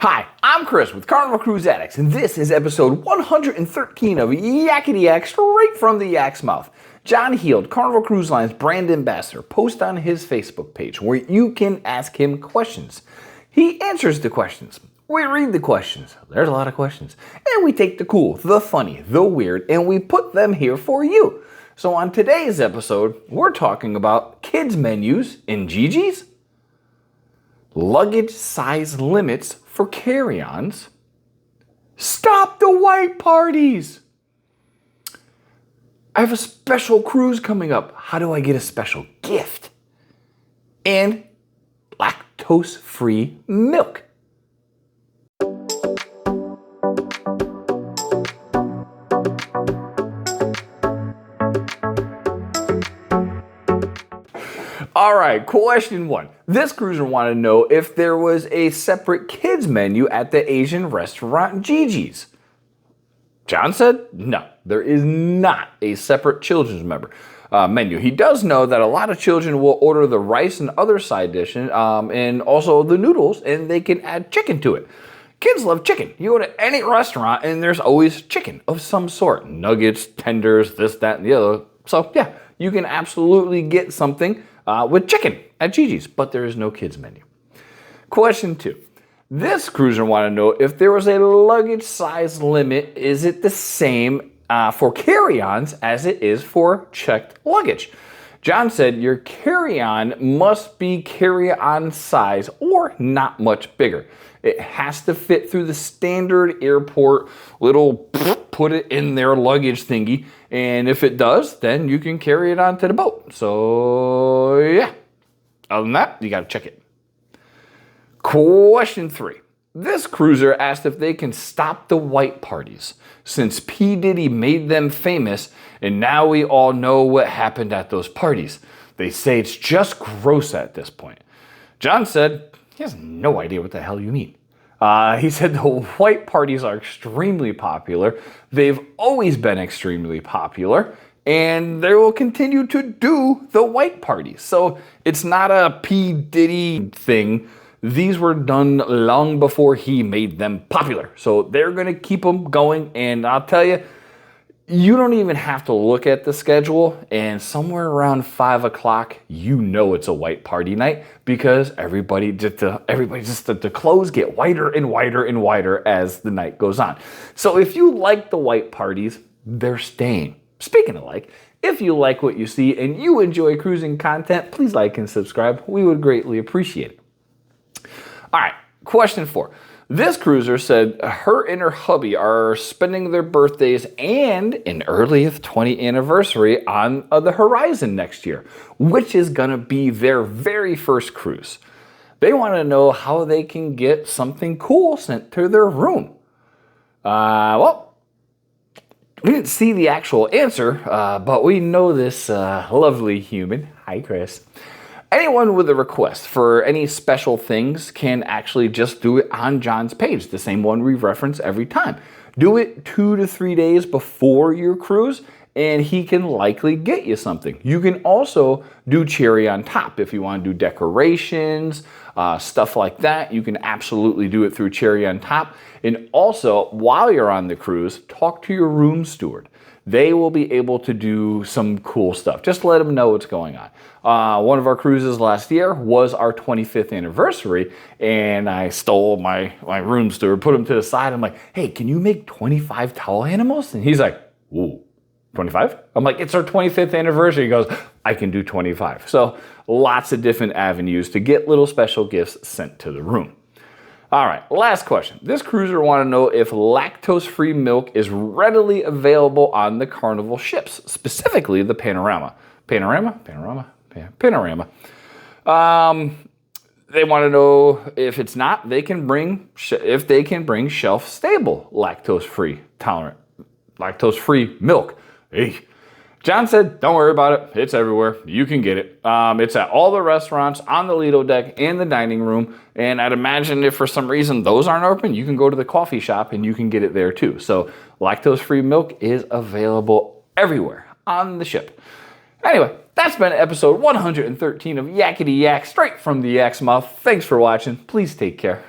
Hi, I'm Chris with Carnival Cruise Addicts, and this is episode 113 of Yakety-Yak, straight from the Yak's mouth. John Heald, Carnival Cruise Line's brand ambassador, posts on his Facebook page where you can ask him questions. He answers the questions. We read the questions. There's a lot of questions. And we take the cool, the funny, the weird, and we put them here for you. So on today's episode, we're talking about kids' menus in Jiji's, luggage size limits for carry-ons, stop the white parties. I have a special cruise coming up. How do I get a special gift? And lactose-free milk. All right, question one. This cruiser wanted to know if there was a separate kids menu at the Asian restaurant Jiji's. John said, no, there is not a separate children's menu. He does know that a lot of children will order the rice and other side dishes and also the noodles, and they can add chicken to it. Kids love chicken. You go to any restaurant and there's always chicken of some sort. Nuggets, tenders, this, that, and the other. So yeah, you can absolutely get something with chicken at Jiji's, but there is no kids menu. Question two. This cruiser wanted to know if there was a luggage size limit. Is it the same for carry-ons as it is for checked luggage? John said your carry-on must be carry-on size or not much bigger. It has to fit through the standard airport little put it in their luggage thingy, and if it does, then you can carry it onto the boat. So yeah, other than that, you got to check it. Question three. This cruiser asked if they can stop the white parties since P. Diddy made them famous, and now we all know what happened at those parties. They say it's just gross at this point. John said he has no idea what the hell you mean. He said the white parties are extremely popular. They've always been extremely popular, and they will continue to do the white parties. So it's not a P. Diddy thing. These were done long before he made them popular. So they're going to keep them going, and I'll tell you, you don't even have to look at the schedule, and somewhere around 5 o'clock, you know it's a white party night because the clothes get whiter and whiter and whiter as the night goes on. So if you like the white parties, they're staying. Speaking of like, if you like what you see and you enjoy cruising content, please like and subscribe. We would greatly appreciate it. All right, question four. This cruiser said her and her hubby are spending their birthdays and an earliest 20th anniversary on the Horizon next year, which is going to be their very first cruise. They want to know how they can get something cool sent to their room. Well, we didn't see the actual answer, but we know this lovely human. Hi, Chris. Anyone with a request for any special things can actually just do it on John's page, the same one we reference every time. Do it 2 to 3 days before your cruise, and he can likely get you something. You can also do cherry on top if you want to do decorations, stuff like that. You can absolutely do it through cherry on top. And also, while you're on the cruise, talk to your room steward. They will be able to do some cool stuff. Just let them know what's going on. One of our cruises last year was our 25th anniversary, and I stole my room steward, put him to the side. I'm like, hey, can you make 25 towel animals? And he's like, whoa, 25? I'm like, it's our 25th anniversary. He goes, I can do 25. So lots of different avenues to get little special gifts sent to the room. All right, last question. This cruiser wanted to know if lactose-free milk is readily available on the Carnival ships, specifically the Panorama. Panorama. They want to know if it's not, if they can bring shelf-stable lactose-free milk. Hey. John said, don't worry about it. It's everywhere. You can get it. It's at all the restaurants, on the Lido deck, and the dining room. And I'd imagine if for some reason those aren't open, you can go to the coffee shop and you can get it there too. So lactose-free milk is available everywhere on the ship. Anyway, that's been episode 113 of Yakety-Yak, straight from the Yak's mouth. Thanks for watching. Please take care.